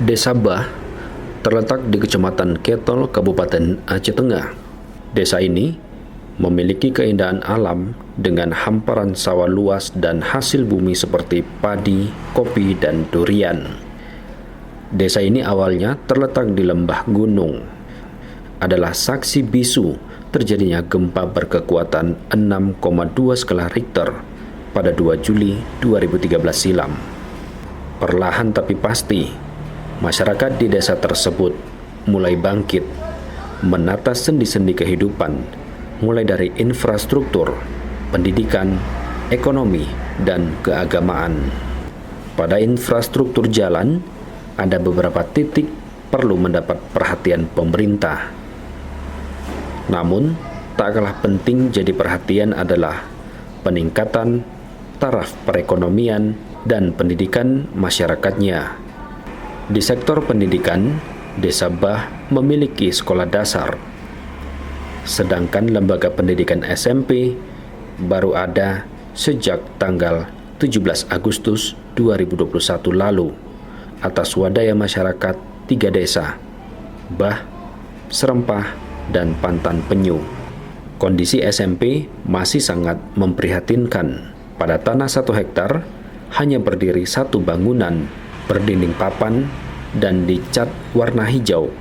Desa Bah terletak di Kecamatan Ketol, Kabupaten Aceh Tengah. Desa ini memiliki keindahan alam dengan hamparan sawah luas dan hasil bumi seperti padi, kopi, dan durian. Desa ini awalnya terletak di lembah gunung. Adalah saksi bisu terjadinya gempa berkekuatan 6,2 skala Richter pada 2 Juli 2013 silam. Perlahan tapi pasti, masyarakat di desa tersebut mulai bangkit, menata sendi-sendi kehidupan, mulai dari infrastruktur, pendidikan, ekonomi, dan keagamaan. Pada infrastruktur jalan, ada beberapa titik perlu mendapat perhatian pemerintah. Namun, tak kalah penting jadi perhatian adalah peningkatan taraf perekonomian dan pendidikan masyarakatnya. Di sektor pendidikan, Desa Bah memiliki sekolah dasar, sedangkan lembaga pendidikan SMP baru ada sejak tanggal 17 Agustus 2021 lalu atas swadaya masyarakat 3 desa, Bah, Serempah, dan Pantan Penyu. Kondisi SMP masih sangat memprihatinkan. Pada tanah 1 hektar, hanya berdiri 1 bangunan berdinding papan dan dicat warna hijau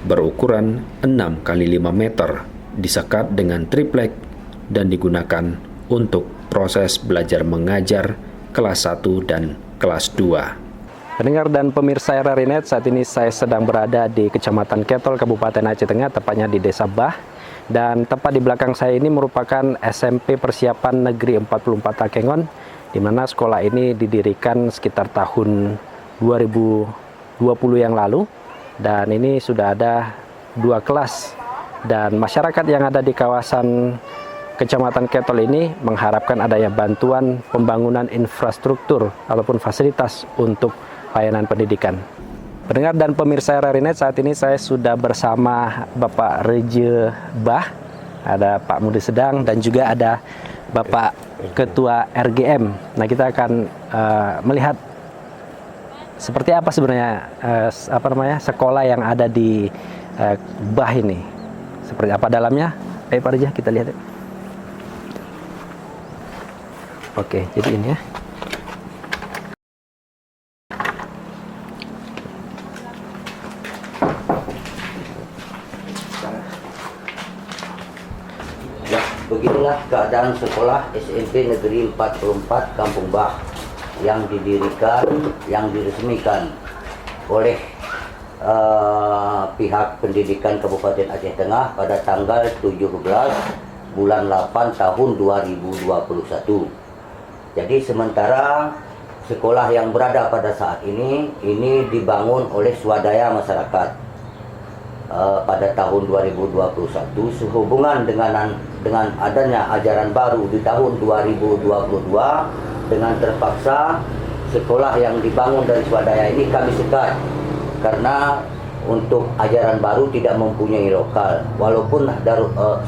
berukuran 6 kali 5 meter, disekat dengan triplek dan digunakan untuk proses belajar mengajar kelas 1 dan kelas 2. Pendengar dan pemirsa RRI.net, saat ini saya sedang berada di Kecamatan Ketol, Kabupaten Aceh Tengah, tepatnya di Desa Bah. Dan tepat di belakang saya ini merupakan SMP Persiapan Negeri 44 Takengon, di mana sekolah ini didirikan sekitar tahun 2020 yang lalu, dan ini sudah ada 2 kelas, dan masyarakat yang ada di kawasan Kecamatan Ketol ini mengharapkan adanya bantuan pembangunan infrastruktur ataupun fasilitas untuk layanan pendidikan. Pendengar dan pemirsa RRI.net, saat ini saya sudah bersama Bapak Reje Bah, ada Pak Mudi Sedang, dan juga ada Bapak Ketua RGM. Nah, kita akan melihat seperti apa sebenarnya sekolah yang ada di Bah ini. Seperti apa dalamnya? Ayo Pak Reja, kita lihat. Oke, jadi ini ya. Beginilah keadaan sekolah SMP Negeri 44 Kampung Bah yang didirikan, yang diresmikan oleh pihak pendidikan Kabupaten Aceh Tengah pada tanggal 17 bulan 8 tahun 2021. Jadi sementara sekolah yang berada pada saat ini dibangun oleh swadaya masyarakat. Pada tahun 2021 sehubungan dengan adanya ajaran baru di tahun 2022, dengan terpaksa sekolah yang dibangun dari swadaya ini kami sekat karena untuk ajaran baru tidak mempunyai lokal. Walaupun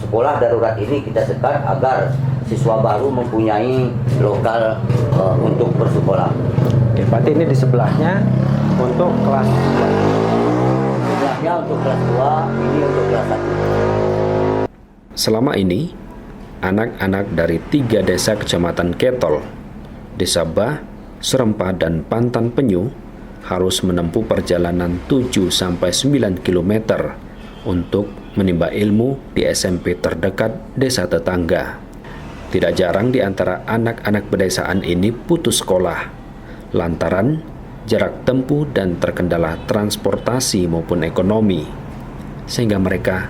sekolah darurat ini kita sekat agar siswa baru mempunyai lokal untuk bersekolah. Oke, berarti ini di sebelahnya untuk kelas 2. Untuk kelas 2, ini untuk kelas 1. Selama ini, anak-anak dari 3 desa Kecamatan Ketol, Desa Bah, Serempah, dan Pantan Penyu harus menempuh perjalanan 7-9 km untuk menimba ilmu di SMP terdekat desa tetangga. Tidak jarang di antara anak-anak pedesaan ini putus sekolah lantaran jarak tempuh dan terkendala transportasi maupun ekonomi, sehingga mereka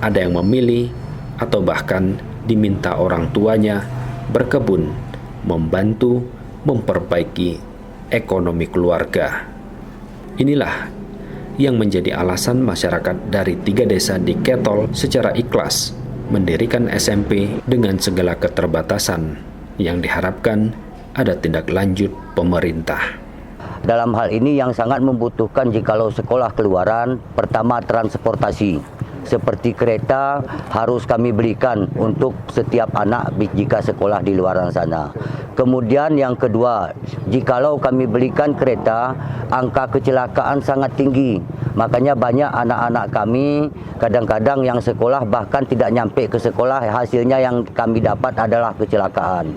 ada yang memilih atau bahkan diminta orang tuanya berkebun, membantu memperbaiki ekonomi keluarga. Inilah yang menjadi alasan masyarakat dari 3 desa di Ketol secara ikhlas mendirikan SMP dengan segala keterbatasan yang diharapkan ada tindak lanjut pemerintah. Dalam hal ini yang sangat membutuhkan jikalau sekolah keluaran, pertama transportasi. seperti kereta harus kami belikan untuk setiap anak jika sekolah di luar sana. Kemudian yang kedua, jikalau kami belikan kereta, angka kecelakaan sangat tinggi. Makanya banyak anak-anak kami kadang-kadang yang sekolah bahkan tidak nyampe ke sekolah, hasilnya yang kami dapat adalah kecelakaan.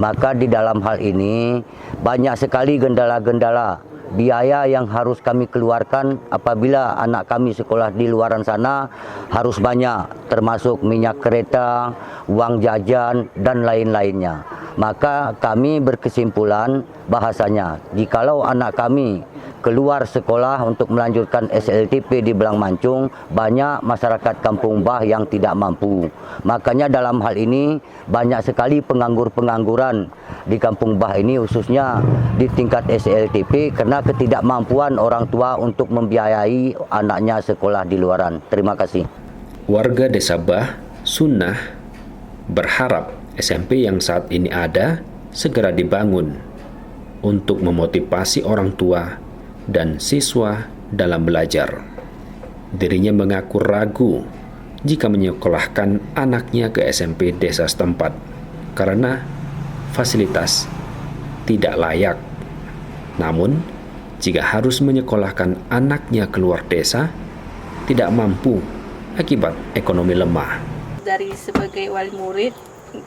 Maka di dalam hal ini banyak sekali gendala-gendala biaya yang harus kami keluarkan apabila anak kami sekolah di luaran sana harus banyak, termasuk minyak kereta, uang jajan, dan lain-lainnya. Maka kami berkesimpulan bahasanya, jikalau anak kami keluar sekolah untuk melanjutkan SLTP di Belang Mancung, banyak masyarakat Kampung Bah yang tidak mampu. Makanya dalam hal ini banyak sekali pengangguran di Kampung Bah ini, khususnya di tingkat SLTP, karena ketidakmampuan orang tua untuk membiayai anaknya sekolah di luaran. Terima kasih. Warga Desa Bah, Sunnah, berharap SMP yang saat ini ada segera dibangun untuk memotivasi orang tua dan siswa dalam belajar. Dirinya mengaku ragu jika menyekolahkan anaknya ke SMP desa setempat karena fasilitas tidak layak. Namun, jika harus menyekolahkan anaknya keluar desa, tidak mampu akibat ekonomi lemah. Dari sebagai wali murid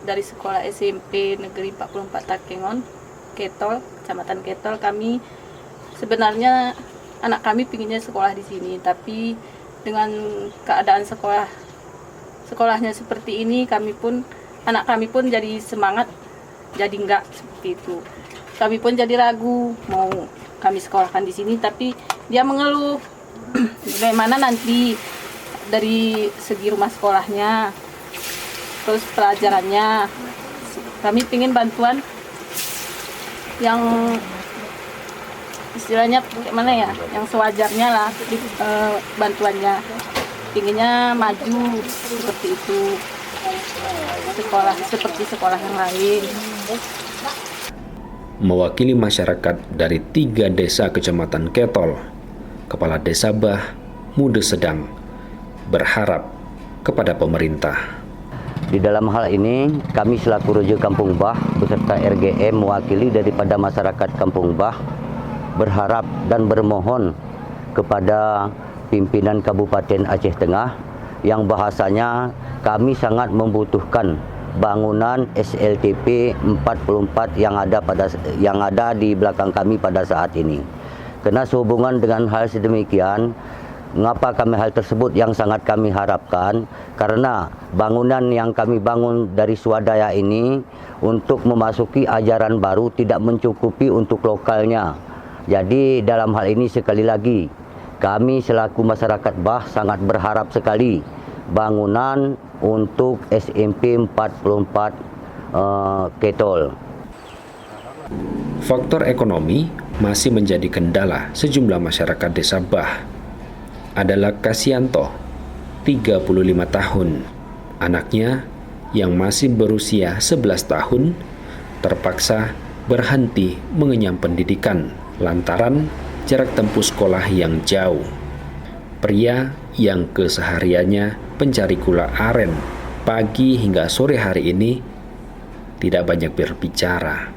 dari sekolah SMP Negeri 44 Takengon, Ketol, Kecamatan Ketol, kami sebenarnya anak kami pinginnya sekolah di sini, tapi dengan keadaan sekolahnya seperti ini, anak kami pun jadi semangat, jadi enggak seperti itu. Kami pun jadi ragu mau kami sekolahkan di sini, tapi dia mengeluh bagaimana nanti dari segi rumah sekolahnya, terus pelajarannya. Kami pingin bantuan yang istilahnya gimana ya, yang sewajarnya lah bantuannya. Pinginnya maju seperti itu, seperti sekolah yang lain. Mewakili masyarakat dari 3 desa Kecamatan Ketol, Kepala Desa Bah, Mude Sedang, berharap kepada pemerintah. Di dalam hal ini, kami selaku Raja Kampung Bah beserta RGM mewakili daripada masyarakat Kampung Bah berharap dan bermohon kepada pimpinan Kabupaten Aceh Tengah yang bahasanya kami sangat membutuhkan bangunan SLTP 44 yang ada di belakang kami pada saat ini. Karena sehubungan dengan hal sedemikian, mengapa kami hal tersebut yang sangat kami harapkan, karena bangunan yang kami bangun dari swadaya ini untuk memasuki ajaran baru tidak mencukupi untuk lokalnya. Jadi dalam hal ini sekali lagi kami selaku masyarakat Bah sangat berharap sekali bangunan untuk SMP 44 Ketol. Faktor ekonomi masih menjadi kendala sejumlah masyarakat Desa Bah. Adalah Kasianto, 35 tahun. Anaknya yang masih berusia 11 tahun terpaksa berhenti mengenyam pendidikan lantaran jarak tempuh sekolah yang jauh. Pria yang kesehariannya pencari gula aren pagi hingga sore hari ini tidak banyak berbicara.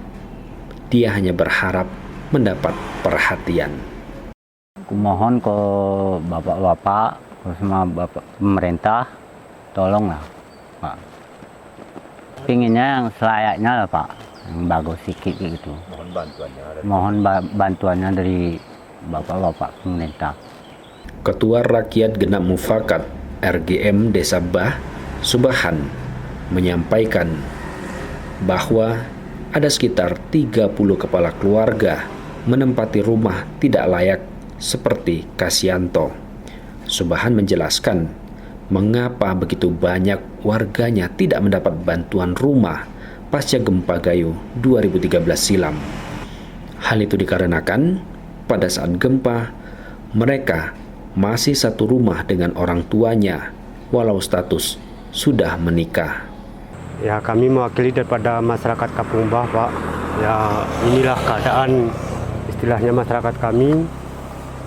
Dia hanya berharap mendapat perhatian. Kumohon ke bapak-bapak, sama bapak pemerintah, tolonglah Pak. Pinginnya yang selayaknya lah Pak, yang bagus sedikit gitu. Mohon bantuannya dari bapak-bapak pemerintah. Ketua Rakyat Genap Mufakat RGM Desa Bah, Subahan, menyampaikan bahwa ada sekitar 30 kepala keluarga menempati rumah tidak layak seperti Kasianto. Subahan menjelaskan mengapa begitu banyak warganya tidak mendapat bantuan rumah pasca gempa Gayo 2013 silam. Hal itu dikarenakan pada saat gempa mereka masih satu rumah dengan orang tuanya walau status sudah menikah. Ya, kami mewakili daripada masyarakat Kampung Bah, Pak. Ya, inilah keadaan istilahnya masyarakat kami.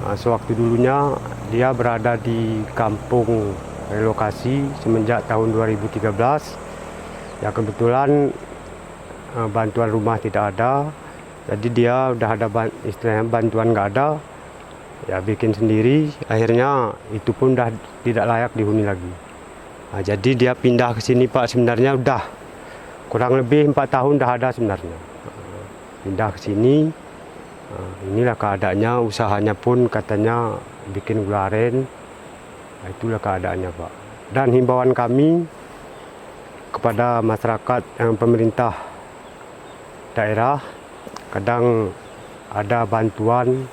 Sewaktu dulunya dia berada di kampung relokasi semenjak tahun 2013. Ya kebetulan bantuan rumah tidak ada, jadi dia udah ada istilahnya bantuan nggak ada, ya bikin sendiri. Akhirnya itu pun udah tidak layak dihuni lagi. Nah, jadi dia pindah ke sini Pak, sebenarnya udah kurang lebih 4 tahun udah ada sebenarnya. Pindah ke sini, inilah keadaannya, usahanya pun katanya bikin gula aren. Nah, itulah keadaannya Pak. Dan himbauan kami kepada masyarakat yang pemerintah daerah, kadang ada bantuan,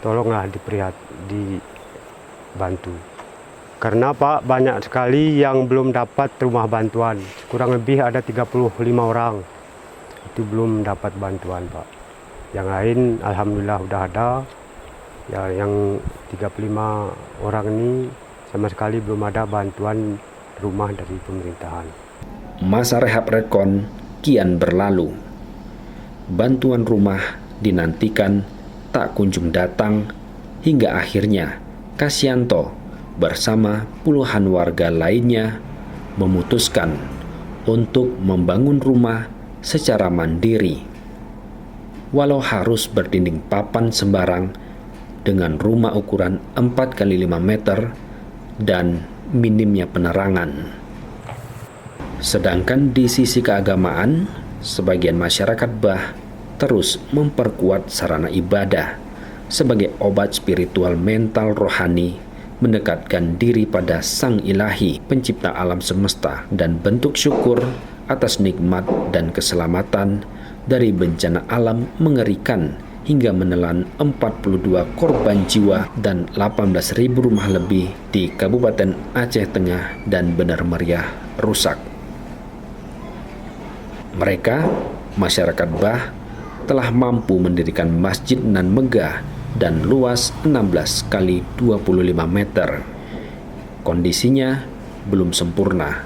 tolonglah dibantu. Karena Pak, banyak sekali yang belum dapat rumah bantuan. Kurang lebih ada 35 orang itu belum dapat bantuan Pak. Yang lain alhamdulillah udah ada. Ya, yang 35 orang ini sama sekali belum ada bantuan rumah dari pemerintahan. Masa rehab rekon kian berlalu. Bantuan rumah dinantikan tak kunjung datang hingga akhirnya Kasyanto bersama puluhan warga lainnya memutuskan untuk membangun rumah secara mandiri. Walau harus berdinding papan sembarang dengan rumah ukuran 4x5 meter dan minimnya penerangan. Sedangkan di sisi keagamaan, sebagian masyarakat Bah terus memperkuat sarana ibadah sebagai obat spiritual mental rohani, mendekatkan diri pada Sang Ilahi, pencipta alam semesta, dan bentuk syukur atas nikmat dan keselamatan dari bencana alam mengerikan hingga menelan 42 korban jiwa dan 18.000 rumah lebih di Kabupaten Aceh Tengah dan Benar Meriah rusak. Mereka, masyarakat Bah, telah mampu mendirikan masjid nan megah dan luas 16 kali 25 meter. Kondisinya belum sempurna.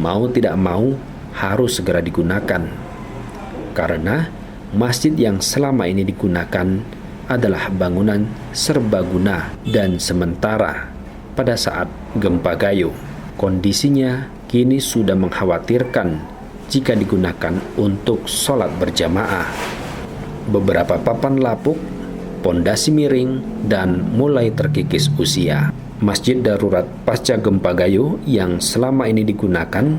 Mau tidak mau harus segera digunakan. Karena masjid yang selama ini digunakan adalah bangunan serbaguna dan sementara pada saat gempa Gayo. Kondisinya kini sudah mengkhawatirkan jika digunakan untuk sholat berjamaah. Beberapa papan lapuk, pondasi miring, dan mulai terkikis usia. Masjid darurat pasca gempa Gayo yang selama ini digunakan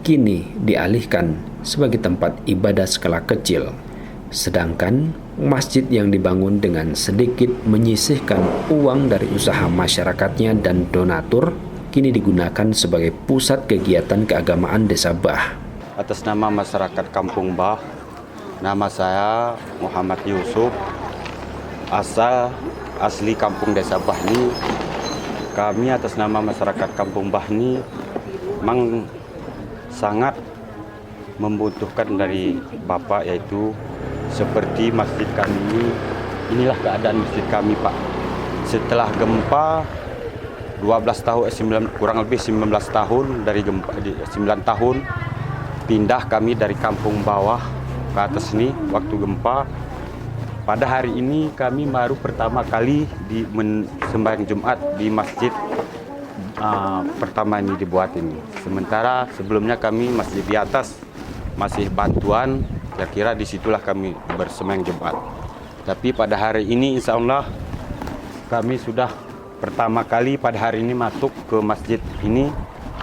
kini dialihkan sebagai tempat ibadah skala kecil. Sedangkan masjid yang dibangun dengan sedikit menyisihkan uang dari usaha masyarakatnya dan donatur kini digunakan sebagai pusat kegiatan keagamaan Desa Bah. Atas nama masyarakat Kampung Bah, nama saya Muhammad Yusuf, asli Kampung Desa Bah ini. Kami atas nama masyarakat Kampung Bah ini memang sangat membutuhkan dari Bapak, yaitu seperti masjid kami ini. Inilah keadaan masjid kami Pak. Setelah gempa 12 tahun, kurang lebih 19 tahun dari gempa, 9 tahun pindah kami dari kampung bawah ke atas ini waktu gempa. Pada hari ini kami baru pertama kali sembahyang Jumat di masjid pertama ini dibuat ini. Sementara sebelumnya kami masih di atas, masih bantuan, kira-kira disitulah kami bersembahyang Jumat. Tapi pada hari ini insya Allah kami sudah pertama kali pada hari ini masuk ke masjid ini,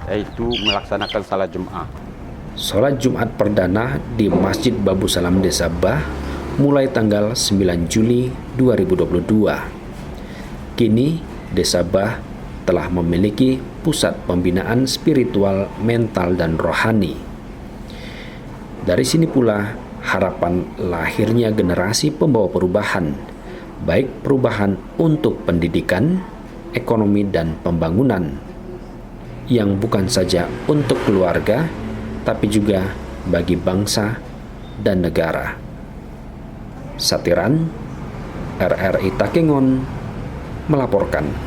yaitu melaksanakan salat Jumat. Sholat Jumat perdana di Masjid Babu Salam Desa Bah mulai tanggal 9 Juli 2022. Kini Desa Bah telah memiliki pusat pembinaan spiritual, mental, dan rohani. Dari sini pula harapan lahirnya generasi pembawa perubahan, baik perubahan untuk pendidikan, ekonomi, dan pembangunan, yang bukan saja untuk keluarga, tapi juga bagi bangsa dan negara. Satiran, RRI Takengon melaporkan.